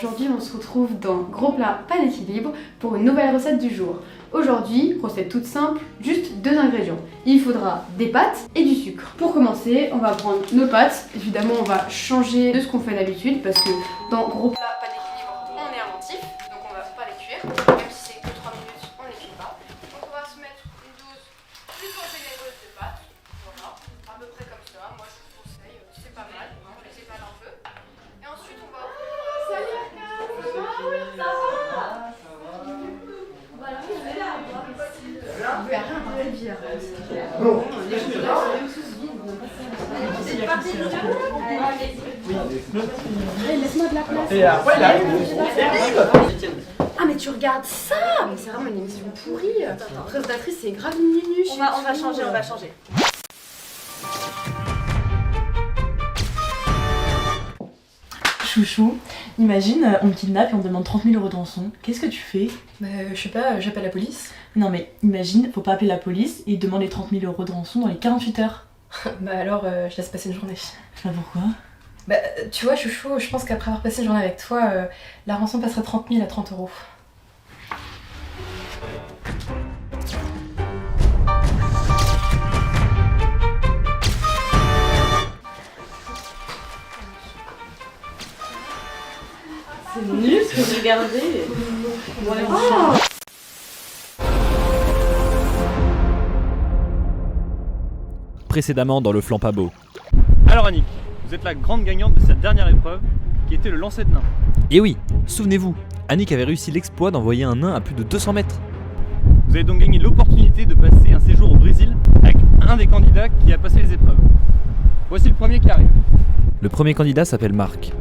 Aujourd'hui on se retrouve dans Gros Plat Pas d'équilibre pour une nouvelle recette du jour. Aujourd'hui, recette toute simple, juste 2 ingrédients. Il faudra des pâtes et du sucre. Pour commencer, on va prendre nos pâtes. Évidemment, on va changer de ce qu'on fait d'habitude parce que dans Gros Plat Pas d'équilibre, on est inventif. Donc on va pas les cuire, même si c'est que 3 minutes, on les cuit pas. Donc on va se mettre une dose plutôt généreuse de pâtes. Voilà, à peu près comme ça. Moi je vous conseille, c'est pas mal, on les étale un peu. Et ensuite on va... Salut Arcade, ça va? Voilà, on est là. On veut rien parler de vie. Non. Les choses là, c'est même sous vide. C'est parti. Laisse-moi de la place. Et après, là, ah mais tu regardes ça. Mais c'est vraiment une émission pourrie. Présentatrice, c'est grave nunuche. On va changer. Chouchou, imagine, on me kidnappe et on me demande 30 000 € de rançon. Qu'est-ce que tu fais? Bah, je sais pas, j'appelle la police. Non mais imagine, faut pas appeler la police et demander 30 000 € de rançon dans les 48 heures. Bah alors, je laisse passer une journée. Bah pourquoi? Bah, tu vois, chouchou, je pense qu'après avoir passé une journée avec toi, la rançon passera de 30 000 à 30 €. C'est nul ce que j'ai regardé. Précédemment dans le flanc pas beau. Alors Annick, vous êtes la grande gagnante de cette dernière épreuve qui était le lancer de nain. Et oui, souvenez-vous, Annick avait réussi l'exploit d'envoyer un nain à plus de 200 mètres. Vous avez donc gagné l'opportunité de passer un séjour au Brésil avec un des candidats qui a passé les épreuves. Voici le premier qui arrive. Le premier candidat s'appelle Marc.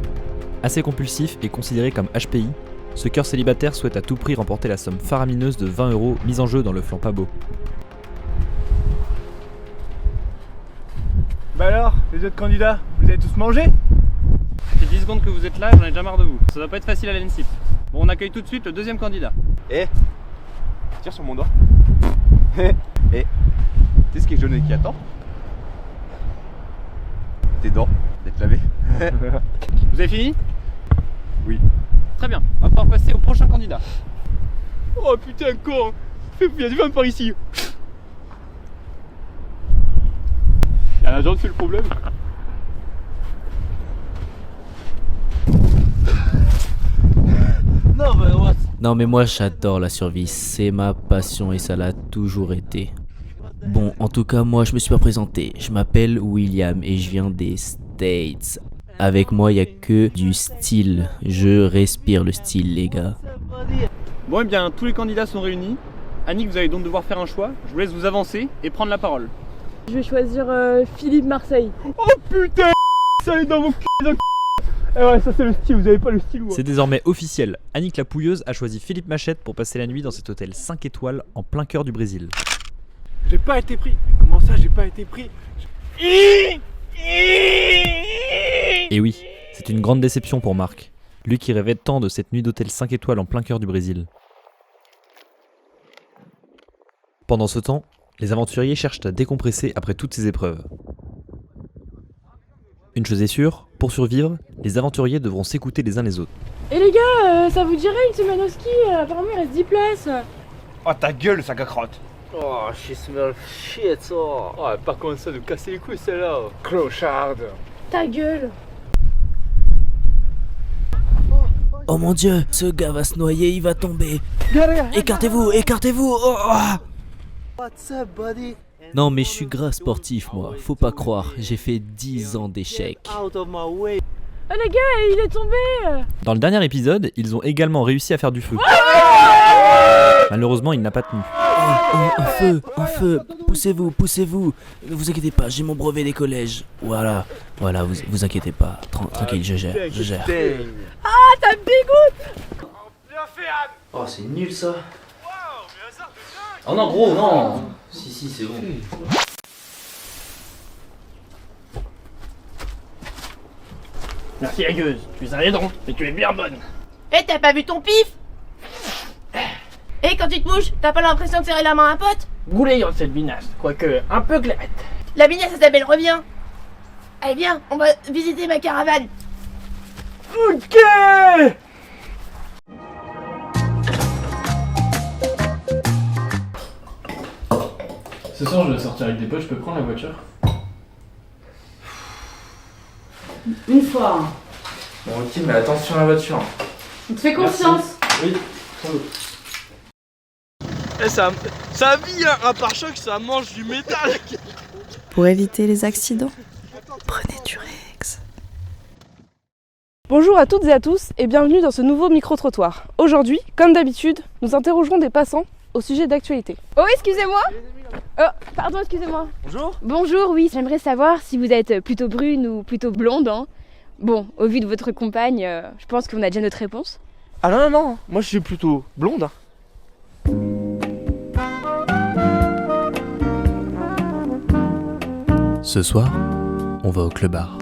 Assez compulsif et considéré comme HPI, ce cœur célibataire souhaite à tout prix remporter la somme faramineuse de 20 € mise en jeu dans le flanc pas beau. Bah alors, les autres candidats, vous avez tous mangé? Ça fait 10 secondes que vous êtes là, j'en ai déjà marre de vous. Ça doit pas être facile à l'ENSIP. Bon, on accueille tout de suite le deuxième candidat. Tire sur mon doigt. Tu sais ce qui est jaune et qui attend? Tes dents, d'être lavé. Vous avez fini? Oui. Très bien, on va pouvoir passer au prochain candidat. Oh putain, con! Il y a du vent par ici! Y'a un agent, c'est le problème? Non mais moi j'adore la survie, c'est ma passion et ça l'a toujours été. Bon, en tout cas moi je me suis pas présenté, je m'appelle William et je viens des States. Avec moi il y a que du style, je respire le style les gars. Bon, et bien, tous les candidats sont réunis. Annick, vous allez donc devoir faire un choix. Je vous laisse vous avancer et prendre la parole. Je vais choisir Philippe Marseille. Oh putain, ça est dans mon cul. Eh ouais, ça c'est le style, vous avez pas le style. C'est désormais officiel, Annick la Pouilleuse a choisi Philippe Machette pour passer la nuit dans cet hôtel 5 étoiles en plein cœur du Brésil. J'ai pas été pris. Mais comment ça, j'ai pas été pris? Et oui, c'est une grande déception pour Marc, lui qui rêvait tant de cette nuit d'hôtel 5 étoiles en plein cœur du Brésil. Pendant ce temps, les aventuriers cherchent à décompresser après toutes ces épreuves. Une chose est sûre, pour survivre, les aventuriers devront s'écouter les uns les autres. Et les gars, ça vous dirait une semaine au ski? Apparemment il reste 10 places. Oh ta gueule, sac à crotte. Oh, she smells shit, oh. Oh, par contre, ça de casser les couilles celle-là. Clocharde. Ta gueule. Oh mon dieu, ce gars va se noyer, il va tomber. Écartez-vous, écartez-vous. Oh, oh. What's up, buddy? Non mais je suis gras sportif moi, faut pas croire, j'ai fait 10 ans d'échecs. Out of my way. Oh les gars, il est tombé. Dans le dernier épisode, ils ont également réussi à faire du feu. Malheureusement, il n'a pas tenu. Un feu, poussez-vous, poussez-vous. Ne vous inquiétez pas, j'ai mon brevet des collèges. Voilà, vous inquiétez pas, tranquille, je gère. Ah, ça me dégoûte. Bien fait, Anne. Oh, c'est nul ça. Waouh, mais ça de dingue. Oh non, gros, non. Si, c'est bon. Merci, la gueuse. Tu es un aidron, mais tu es bien bonne. Eh, t'as pas vu ton pif? Et quand tu te mouches, t'as pas l'impression de serrer la main à un pote? Goulayante cette binasse, quoique un peu clairette. La binasse, ça s'appelle reviens. Allez, viens, on va visiter ma caravane. Ok. Ce soir, je vais sortir avec des potes, je peux prendre la voiture? Une fois. Bon, ok, mais attention à la voiture. On te fait confiance. Oui, trop. Eh, ça vit un pare-choc, ça mange du métal. Pour éviter les accidents, prenez du Rex. Bonjour à toutes et à tous et bienvenue dans ce nouveau micro-trottoir. Aujourd'hui, comme d'habitude, nous interrogerons des passants au sujet d'actualité. Oh, excusez-moi. Pardon, excusez-moi. Bonjour. Bonjour, oui, j'aimerais savoir si vous êtes plutôt brune ou plutôt blonde. Hein. Bon, au vu de votre compagne, je pense qu'on a déjà notre réponse. Ah non, moi je suis plutôt blonde. Ce soir, on va au club bar.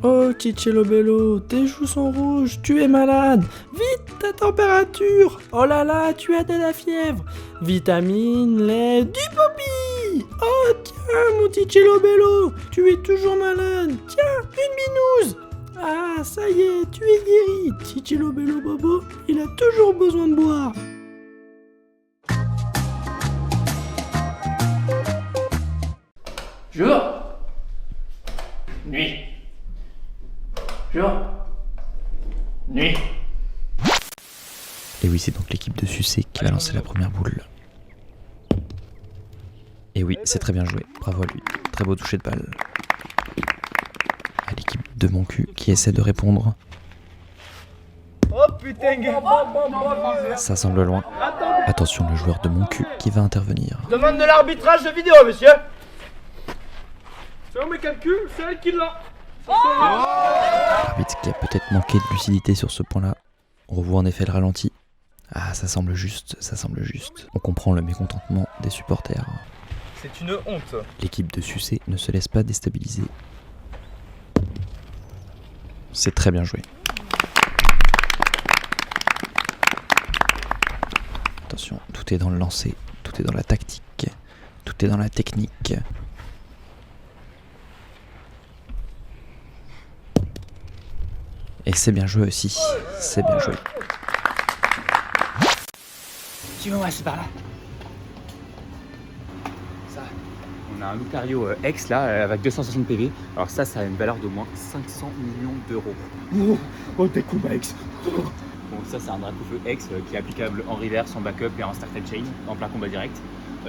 Oh Tichello Bello, tes joues sont rouges, tu es malade. Vite ta température. Oh là là, tu as de la fièvre. Vitamine, lait, du poppy. Oh tiens mon Tichello Bello, tu es toujours malade. Tiens, une binouse. Ah ça y est, tu es guéri. Tichello Bello Bobo, il a toujours besoin de boire. Jour. Nuit. Jour. Nuit. Et oui, c'est donc l'équipe de Sucé qui va lancer la première boule. Et oui, c'est très bien joué, bravo à lui. Très beau toucher de balle. À l'équipe de Mon Cul qui essaie de répondre. Oh putain, Ça semble loin. Attention, le joueur de Mon Cul qui va intervenir. Demande de l'arbitrage de vidéo, monsieur. Selon mes calculs, c'est elle qui l'a. L'arbitre qui a peut-être manqué de lucidité sur ce point-là. On revoit en effet le ralenti. Ah, ça semble juste, ça semble juste. On comprend le mécontentement des supporters. C'est une honte. L'équipe de Sucé ne se laisse pas déstabiliser. C'est très bien joué. Attention, tout est dans le lancer, tout est dans la tactique, tout est dans la technique. Et c'est bien joué aussi, c'est bien joué. Suivez-moi, c'est par là. Ça, on a un Lucario X là, avec 260 PV. Alors ça a une valeur d'au moins 500 millions d'euros. Oh, t'es cool, X. Bon, ça c'est un Dracofeu X qui est applicable en reverse, en backup et en started chain, en plein combat direct.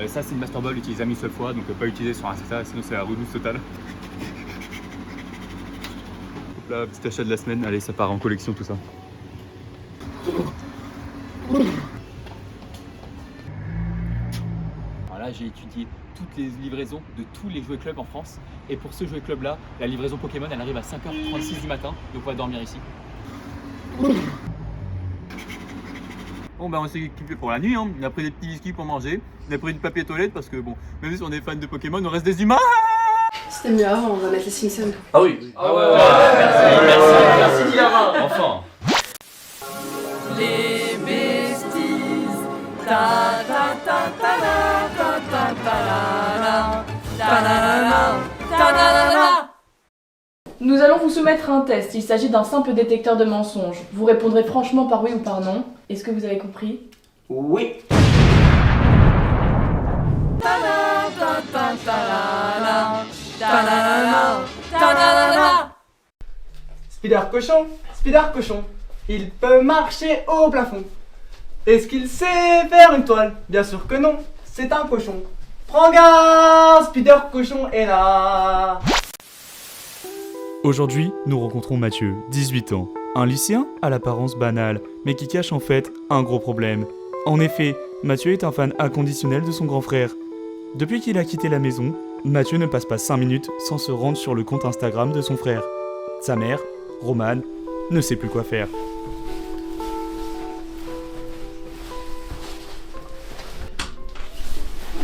Ça c'est une Master Ball utilisable une seule fois, donc pas utilisé sur un Insta, sinon c'est la reloose totale. Là, petit achat de la semaine, allez, ça part en collection tout ça. Alors là, j'ai étudié toutes les livraisons de tous les jouets clubs en France. Et pour ce jouet club là, la livraison Pokémon, elle arrive à 5h36 du matin, donc on va dormir ici. Bon bah on s'est équipé pour la nuit, hein. On a pris des petits biscuits pour manger, on a pris du papier toilette parce que bon, même si on est fan de Pokémon, on reste des humains. C'était mieux avant, on va mettre les Simpsons. Ah oui. Ah ouais, Merci Dilara. Enfin. Les besties. Ta ta ta ta la ta ta ta la la. Ta la la la. Ta la la la. Nous allons vous soumettre à un test. Il s'agit d'un simple détecteur de mensonges. Vous répondrez franchement par oui ou par non. Est-ce que vous avez compris? Oui. Ta la ta ta ta la la. Ta la la la. Ta la la la. Spider cochon, il peut marcher au plafond. Est-ce qu'il sait faire une toile? Bien sûr que non, c'est un cochon. Prends garde, Spider cochon est là. Aujourd'hui, nous rencontrons Mathieu, 18 ans, un lycéen à l'apparence banale, mais qui cache en fait un gros problème. En effet, Mathieu est un fan inconditionnel de son grand frère. Depuis qu'il a quitté la maison, Mathieu ne passe pas 5 minutes sans se rendre sur le compte Instagram de son frère. Sa mère, Romane, ne sait plus quoi faire.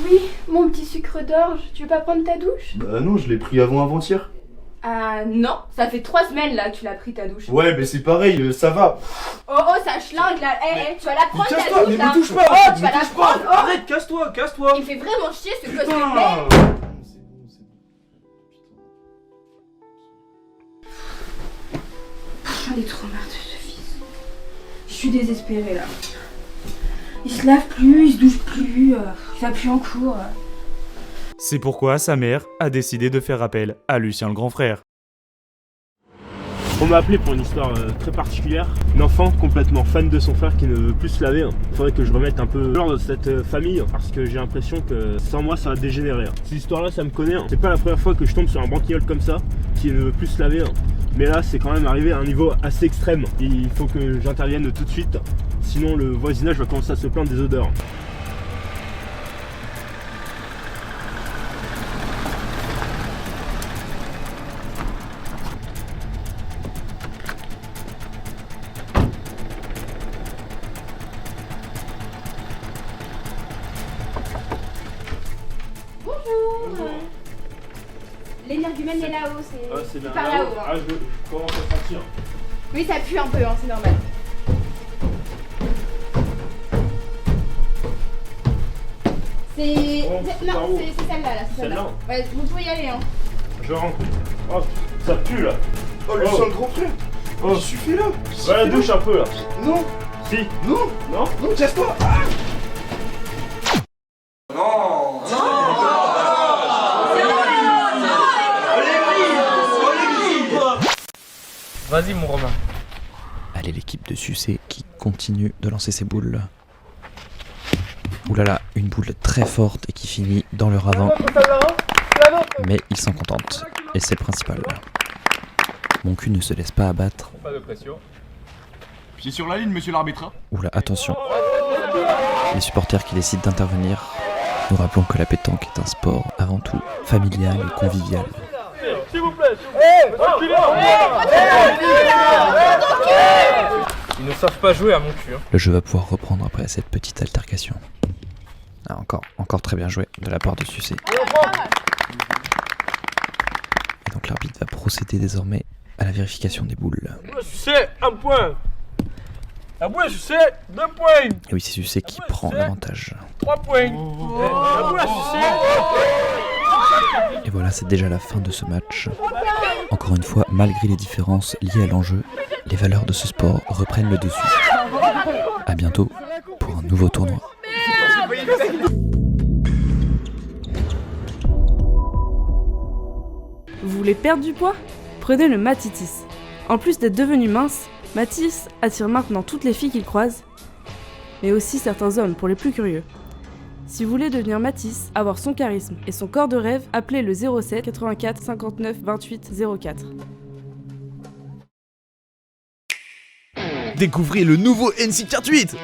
Oui, mon petit sucre d'orge, tu veux pas prendre ta douche? Bah non, je l'ai pris avant-hier. Ah non, ça fait 3 semaines là que tu l'as pris ta douche. Ouais, mais c'est pareil, ça va. Oh ça schlingue là, tu vas la prendre ta casse-toi, douche mais là. me touche pas, Oh, tu me vas la touche pas. prendre. Oh, Arrête, casse-toi. il fait vraiment chier ce gosse de Putain. merde. J'en ai trop marre de ce fils. Je suis désespérée là. Il se lave plus, il se douche plus, il va plus en cours. C'est pourquoi sa mère a décidé de faire appel à Lucien le grand frère. On m'a appelé pour une histoire très particulière. Une enfant complètement fan de son frère qui ne veut plus se laver. Il faudrait que je remette un peu l'ordre de cette famille parce que j'ai l'impression que sans moi ça va dégénérer. Cette histoire-là, ça me connaît. C'est pas la première fois que je tombe sur un branquignol comme ça qui ne veut plus se laver. Mais là, c'est quand même arrivé à un niveau assez extrême. Il faut que j'intervienne tout de suite. Sinon, le voisinage va commencer à se plaindre des odeurs. L'énergumène est là-haut, c'est bien par là-haut. là-haut. Ah, je commence à sentir. Oui, ça pue un peu, hein, c'est normal. C'est... Oh, non, c'est celle-là, là, c'est celle-là. Ouais, vous pouvez y aller, hein. Je rentre. Oh, ça pue là. Oh, Lucien le grand frère. Oh, il suffit là. Va à la douche un peu là. Non. Si. Non. Non. Non, casse-toi. Ah non. Vas-y mon Romain. Allez, l'équipe de Sucé qui continue de lancer ses boules. Oulala, une boule très forte et qui finit dans le ravin. Mais ils s'en contentent, et c'est le principal. Mon cul ne se laisse pas abattre. Pas de pression. Pied sur la ligne, monsieur l'arbitre. Oula, attention. Les supporters qui décident d'intervenir. Nous rappelons que la pétanque est un sport avant tout familial et convivial. S'il vous plaît. Ils ne savent pas jouer à mon cul. Hein. Le jeu va pouvoir reprendre après cette petite altercation. Ah, encore très bien joué de la part de Sucé. Et donc l'arbitre va procéder désormais à la vérification des boules. C'est un point. Un point, je sais, 2 points. Et oui, c'est Sucé qui prend l'avantage. 3 points. Un point, je sais. Et voilà, c'est déjà la fin de ce match. Encore une fois, malgré les différences liées à l'enjeu, les valeurs de ce sport reprennent le dessus. A bientôt pour un nouveau tournoi. Vous voulez perdre du poids? Prenez le Matitis. En plus d'être devenu mince, Mathis attire maintenant toutes les filles qu'il croise, mais aussi certains hommes pour les plus curieux. Si vous voulez devenir Mathis, avoir son charisme et son corps de rêve, appelez le 07 84 59 28 04. Découvrez le nouveau NC48.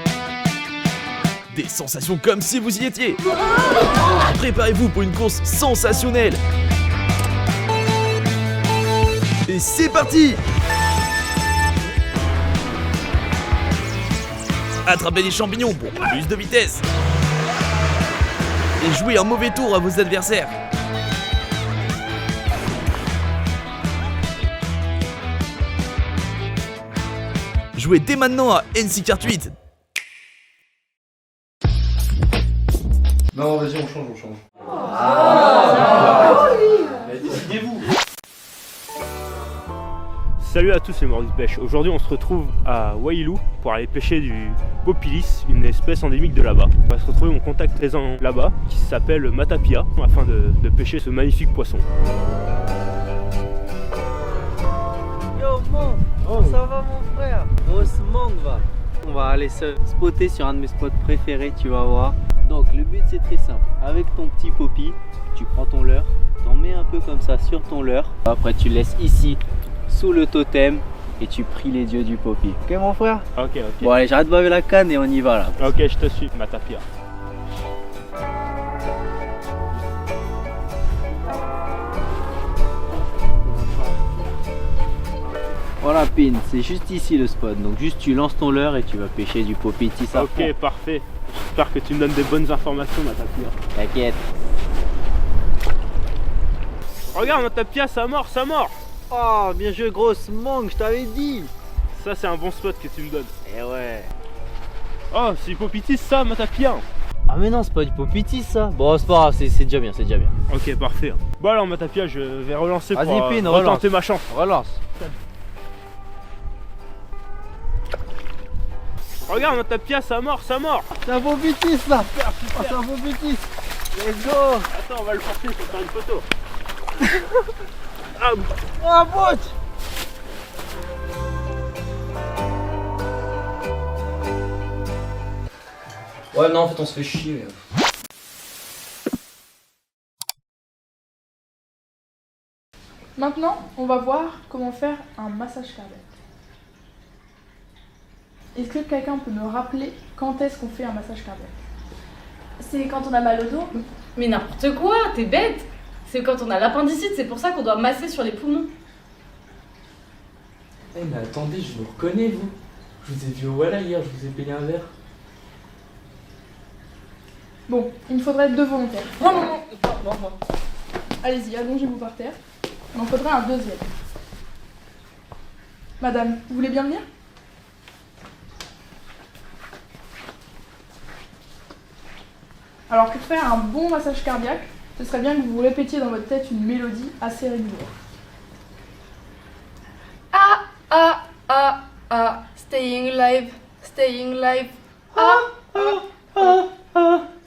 Des sensations comme si vous y étiez. Préparez-vous pour une course sensationnelle. Et c'est parti! Attrapez des champignons pour plus de vitesse. Et jouez un mauvais tour à vos adversaires. Jouez dès maintenant à NC48. Non, vas-y, on change. Décidez-vous. Salut à tous les mordus de pêche. Aujourd'hui on se retrouve à Wailou pour aller pêcher du popilis, une espèce endémique de là-bas. On va se retrouver mon contact présent là-bas qui s'appelle Matapia afin de pêcher ce magnifique poisson. Yo mon, ça va mon frère? Grosse mangue va. On va aller se spotter sur un de mes spots préférés, tu vas voir. Donc le but c'est très simple, avec ton petit poppy, tu prends ton leurre, t'en mets un peu comme ça sur ton leurre. Après tu laisses ici sous le totem et tu pries les dieux du poppy. Ok mon frère? Ok. Bon allez, j'arrête de baver la canne et on y va là. Ok, je te suis, Matapia. Voilà Pin, c'est juste ici le spot. Donc juste tu lances ton leurre et tu vas pêcher du poppy ça. Ok, parfait. J'espère que tu me donnes des bonnes informations, Matapia. T'inquiète. Regarde Matapia, ça mord. Oh, bien joué grosse mangue, je t'avais dit. Ça c'est un bon spot que tu me donnes. Eh ouais. Oh, c'est du popitis ça, Matapia. Ah mais non, c'est pas du popitis ça. Bon, c'est pas grave, c'est déjà bien, Ok, parfait. Bon alors Matapia, je vais relancer pour Vas-y Pin, retenter ma chance. Relance. Regarde, on tape pièce, ça mord. C'est un beau butis là. C'est un beau butis. Let's go. Attends, on va le porter pour faire une photo. Ah, bout. Ouais, non, en fait, on se fait chier. Maintenant, on va voir comment faire un massage cardiaque. Est-ce que quelqu'un peut me rappeler quand est-ce qu'on fait un massage cardiaque? C'est quand on a mal au dos. Mais n'importe quoi, t'es bête. C'est quand on a l'appendicite, c'est pour ça qu'on doit masser sur les poumons. Eh mais attendez, je vous reconnais vous. Je vous ai vu au Walla hier, je vous ai payé un verre. Bon, il me faudrait 2 volontaires. Non. Allez-y, allongez-vous par terre. Il m'en faudrait un deuxième. Madame, vous voulez bien venir? Alors pour faire un bon massage cardiaque, ce serait bien que vous répétiez dans votre tête une mélodie assez régulière. Staying alive, staying alive.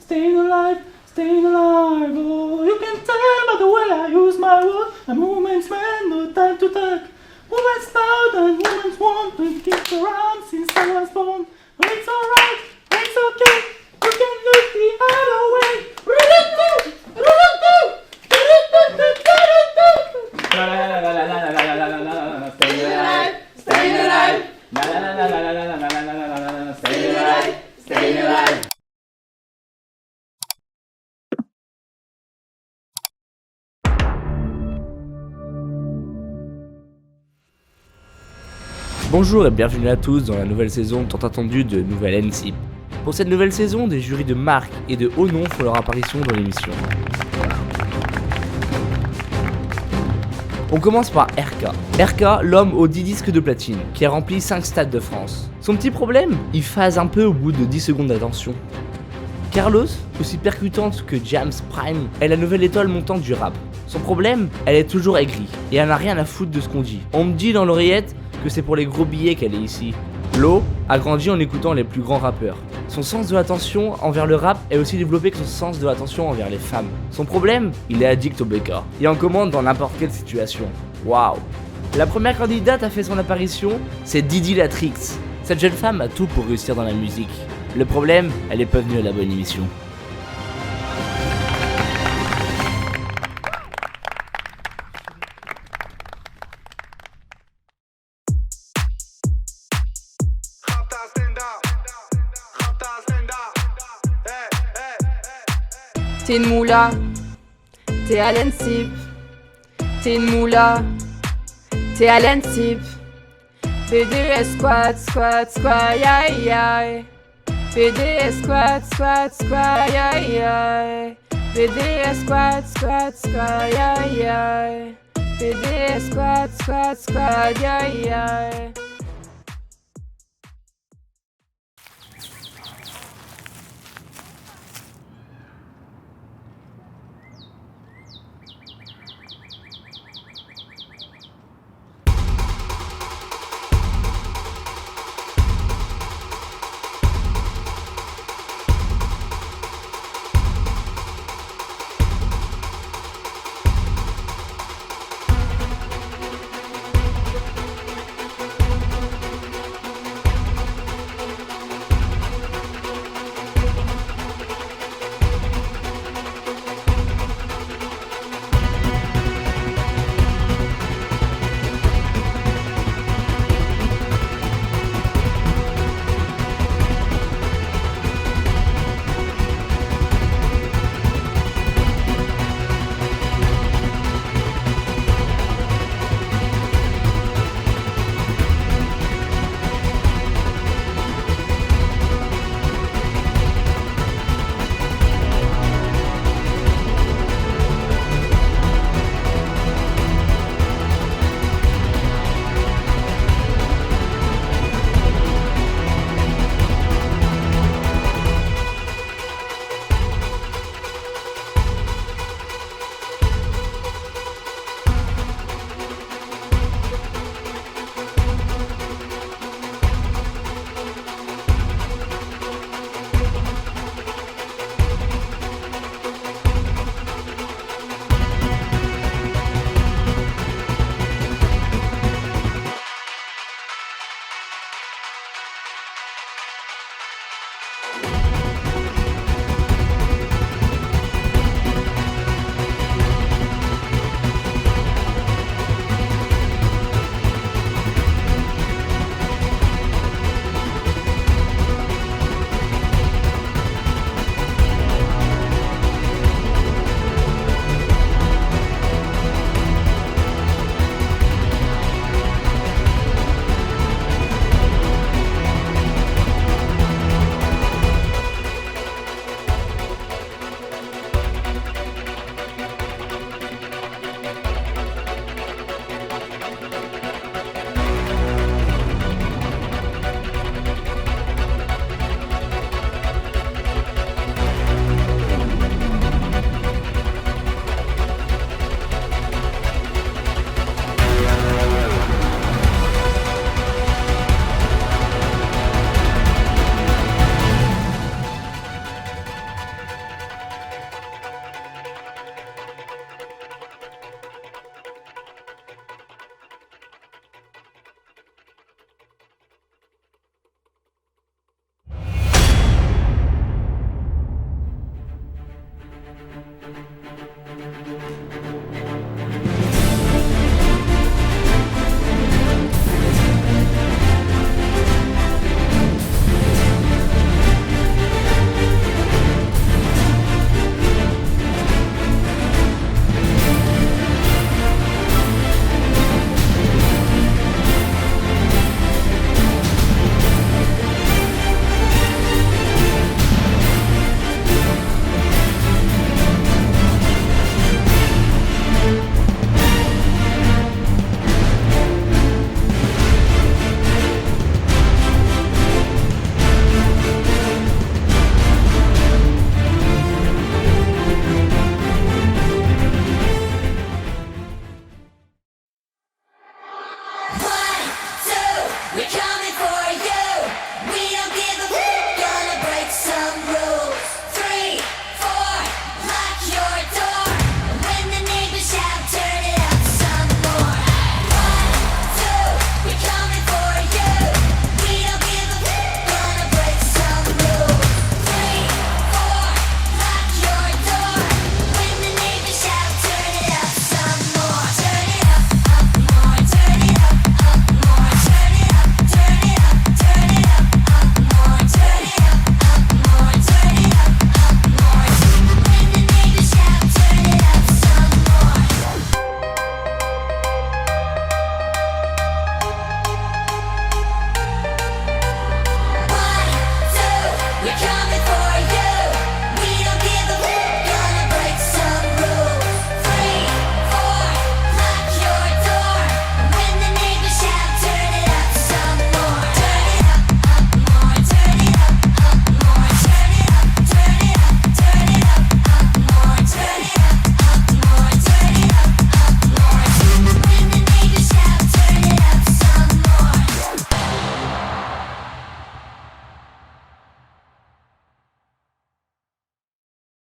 Staying alive, staying alive. Oh, you can tell by the way I use my words. A moment's man, no time to talk. Women's loud and women's want to keep their arms since I was born. It's alright, it's okay. You can look the other way. Staying alive, staying alive. Staying alive, staying alive. Bonjour et bienvenue à tous dans la nouvelle saison tant attendue de Nouvelle NSIP. Pour cette nouvelle saison, des jurys de marque et de haut nom font leur apparition dans l'émission. On commence par RK. RK, l'homme aux 10 disques de platine, qui a rempli 5 stades de France. Son petit problème, il phase un peu au bout de 10 secondes d'attention. Carlos, aussi percutante que James Prime, est la nouvelle étoile montante du rap. Son problème, elle est toujours aigrie, et elle n'a rien à foutre de ce qu'on dit. On me dit dans l'oreillette que c'est pour les gros billets qu'elle est ici. Lo a grandi en écoutant les plus grands rappeurs. Son sens de l'attention envers le rap est aussi développé que son sens de l'attention envers les femmes. Son problème, il est addict au BK. Il en commande dans n'importe quelle situation. Waouh. La première candidate a fait son apparition, c'est Didi Latrix. Cette jeune femme a tout pour réussir dans la musique. Le problème, elle est pas venue à la bonne émission. T'es une moula, t'es à l'ENSIP. T'es une moula, t'es à l'ENSIP. BDS squat, squat, squat, aïe aïe. BDS squat, squat, squat, aïe aïe. BDS squat, squat, squat, aïe aïe. BDS squat, squat, squat, aïe aïe.